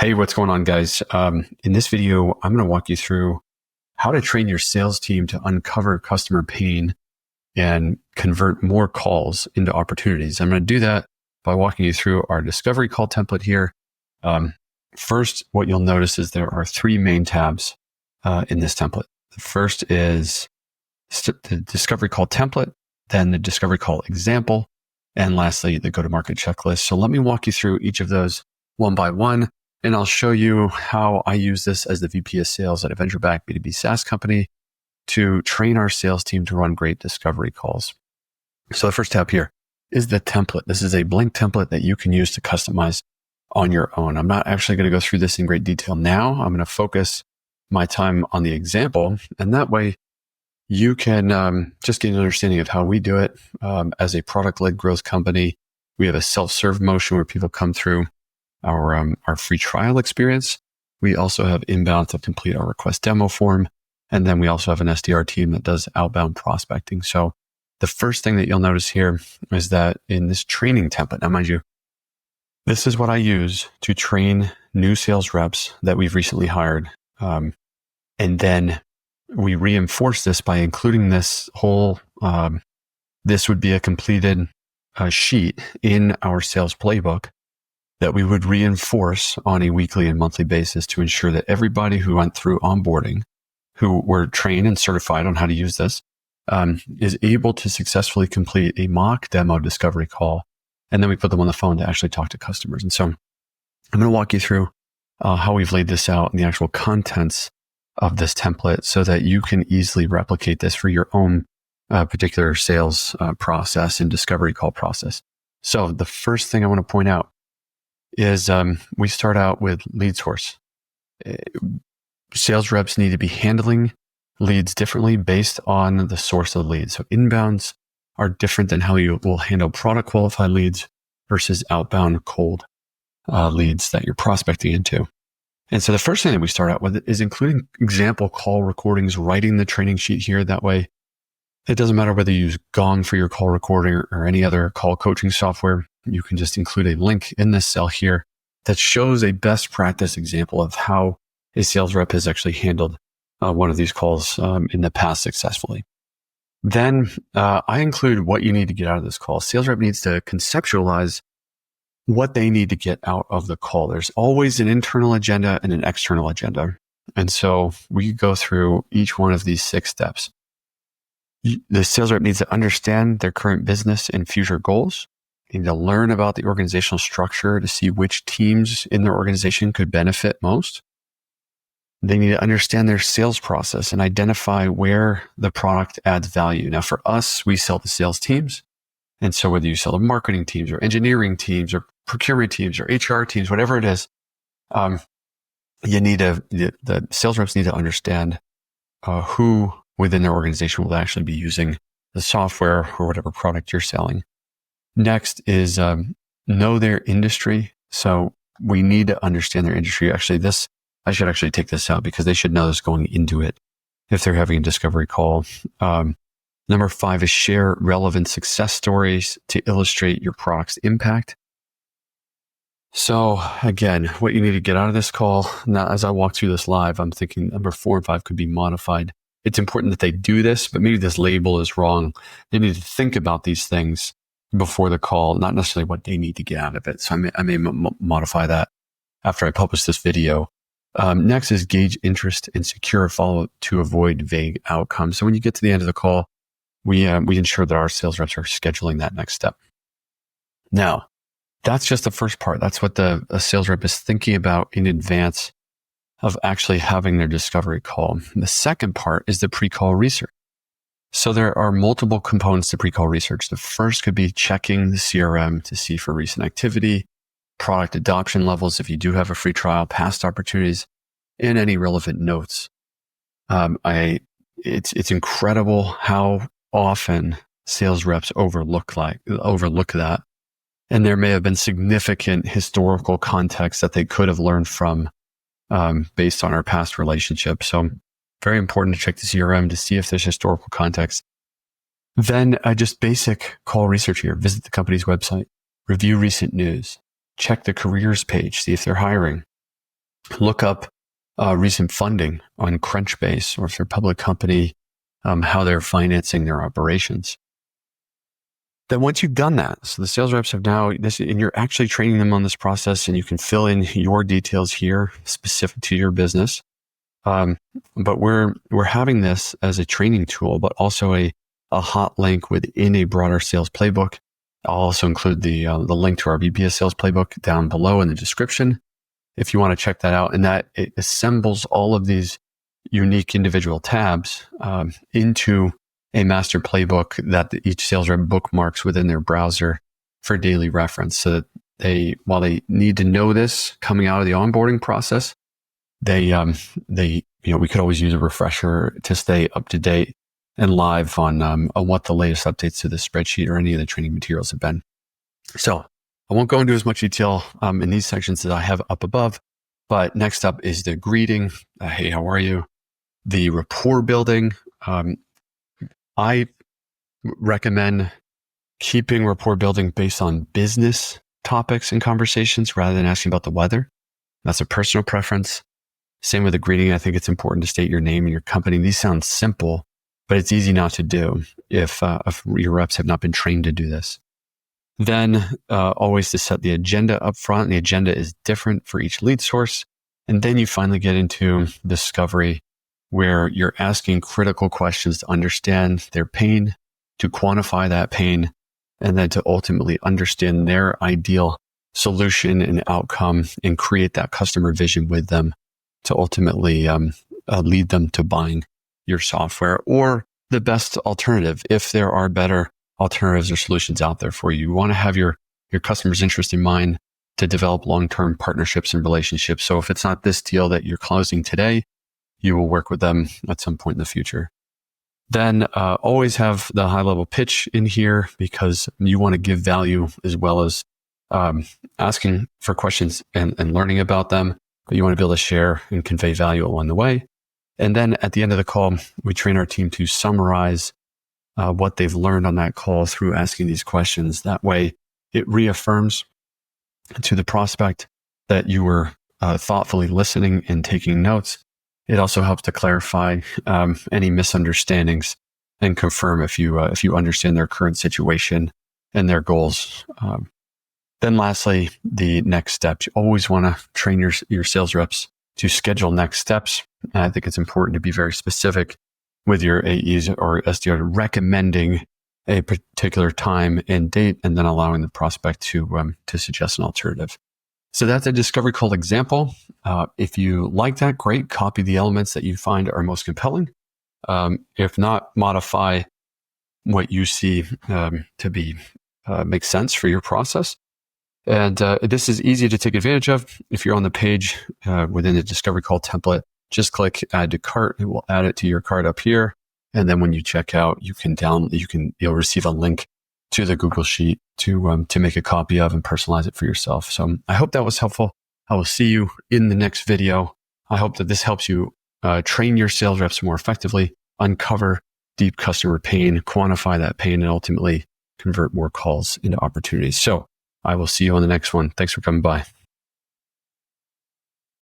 Hey, what's going on, guys? In this video, I'm going to walk you through how to train your sales team to uncover customer pain and convert more calls into opportunities. I'm going to do that by walking you through our discovery call template here. First, what you'll notice is there are three main tabs in this template. The first is the discovery call template, then the discovery call example, and lastly, the go-to-market checklist. So let me walk you through each of those one by one. And I'll show you how I use this as the VP of sales at a venture-backed B2B SaaS company to train our sales team to run great discovery calls. So the first tab here is the template. This is a blank template that you can use to customize on your own. I'm not actually going to go through this in great detail now. I'm going to focus my time on the example. And that way you can just get an understanding of how we do it. As a product-led growth company, we have a self-serve motion where people come through our free trial experience. We also have inbound to complete our request demo form. And then we also have an SDR team that does outbound prospecting. So the first thing that you'll notice here is that in this training template, now mind you, this is what I use to train new sales reps that we've recently hired. And then we reinforce this by including this whole, this would be a completed sheet in our sales playbook that we would reinforce on a weekly and monthly basis to ensure that everybody who went through onboarding, who were trained and certified on how to use this, is able to successfully complete a mock demo discovery call. And then we put them on the phone to actually talk to customers. And so I'm going to walk you through how we've laid this out and the actual contents of this template so that you can easily replicate this for your own particular sales process and discovery call process. So the first thing I want to point out is we start out with lead source. Sales reps need to be handling leads differently based on the source of the lead. So inbounds are different than how you will handle product qualified leads versus outbound cold leads that you're prospecting into. And so the first thing that we start out with is including example call recordings, writing the training sheet here. That way, it doesn't matter whether you use Gong for your call recording or any other call coaching software. You can just include a link in this cell here that shows a best practice example of how a sales rep has actually handled one of these calls in the past successfully. Then I include what you need to get out of this call. Sales rep needs to conceptualize what they need to get out of the call. There's always an internal agenda and an external agenda. And so we go through each one of these 6 steps. The sales rep needs to understand their current business and future goals. They need to learn about the organizational structure to see which teams in their organization could benefit most. They need to understand their sales process and identify where the product adds value. Now, for us, we sell to sales teams. And so whether you sell to marketing teams or engineering teams or procurement teams or HR teams, whatever it is, the sales reps need to understand who within their organization will actually be using the software or whatever product you're selling. Next is know their industry. So we need to understand their industry. Actually, I should actually take this out because they should know this going into it if they're having a discovery call. Number 5 is share relevant success stories to illustrate your product's impact. So again, what you need to get out of this call, now as I walk through this live, I'm thinking number 4 and 5 could be modified. It's important that they do this, but maybe this label is wrong. They need to think about these things before the call, not necessarily what they need to get out of it. So I may modify that after I publish this video. Next is gauge interest and secure follow-up to avoid vague outcomes. So when you get to the end of the call, we ensure that our sales reps are scheduling that next step. Now, that's just the first part. That's what a sales rep is thinking about in advance of actually having their discovery call. The second part is the pre-call research. So there are multiple components to pre-call research. The first could be checking the CRM to see for recent activity, product adoption levels if you do have a free trial, past opportunities, and any relevant notes. It's incredible how often sales reps overlook that. And there may have been significant historical context that they could have learned from based on our past relationship. So very important to check the CRM to see if there's historical context. Then just basic call research here. Visit the company's website, review recent news, check the careers page, see if they're hiring. look up recent funding on Crunchbase, or if they're a public company, how they're financing their operations. Then once you've done that, so the sales reps have now this, and you're actually training them on this process, and you can fill in your details here specific to your business. But we're having this as a training tool, but also a hot link within a broader sales playbook. I'll also include the link to our VP Sales Playbook down below in the description if you want to check that out. And that it assembles all of these unique individual tabs into a master playbook that each sales rep bookmarks within their browser for daily reference. So that while they need to know this coming out of the onboarding process, we could always use a refresher to stay up to date and live on what the latest updates to the spreadsheet or any of the training materials have been. So I won't go into as much detail in these sections that I have up above, but next up is the greeting. Hey, how are you? The rapport building. I recommend keeping rapport building based on business topics and conversations rather than asking about the weather. That's a personal preference. Same with the greeting. I think it's important to state your name and your company. These sound simple, but it's easy not to do if your reps have not been trained to do this. Then always to set the agenda up front. And the agenda is different for each lead source. And then you finally get into discovery, where you're asking critical questions to understand their pain, to quantify that pain, and then to ultimately understand their ideal solution and outcome and create that customer vision with them to ultimately lead them to buying your software or the best alternative if there are better alternatives or solutions out there for you. You want to have your customer's interest in mind to develop long-term partnerships and relationships. So if it's not this deal that you're closing today, you will work with them at some point in the future. Then always have the high-level pitch in here because you want to give value as well as asking for questions and learning about them. But you want to be able to share and convey value along the way. And then at the end of the call, we train our team to summarize what they've learned on that call through asking these questions. That way, it reaffirms to the prospect that you were thoughtfully listening and taking notes. It also helps to clarify any misunderstandings and confirm if you understand their current situation and their goals. Then lastly, the next steps. You always want to train your sales reps to schedule next steps. And I think it's important to be very specific with your AEs or SDR, recommending a particular time and date, and then allowing the prospect to suggest an alternative. So that's a discovery call example. If you like that, great. Copy the elements that you find are most compelling. If not, modify what you see to be make sense for your process. And this is easy to take advantage of. If you're on the page within the discovery call template, just click add to cart. It will add it to your cart up here. And then when you check out, you'll receive a link to the Google Sheet to make a copy of and personalize it for yourself. So I hope that was helpful. I will see you in the next video. I hope that this helps you train your sales reps more effectively, uncover deep customer pain, quantify that pain, and ultimately convert more calls into opportunities. So I will see you on the next one. Thanks for coming by.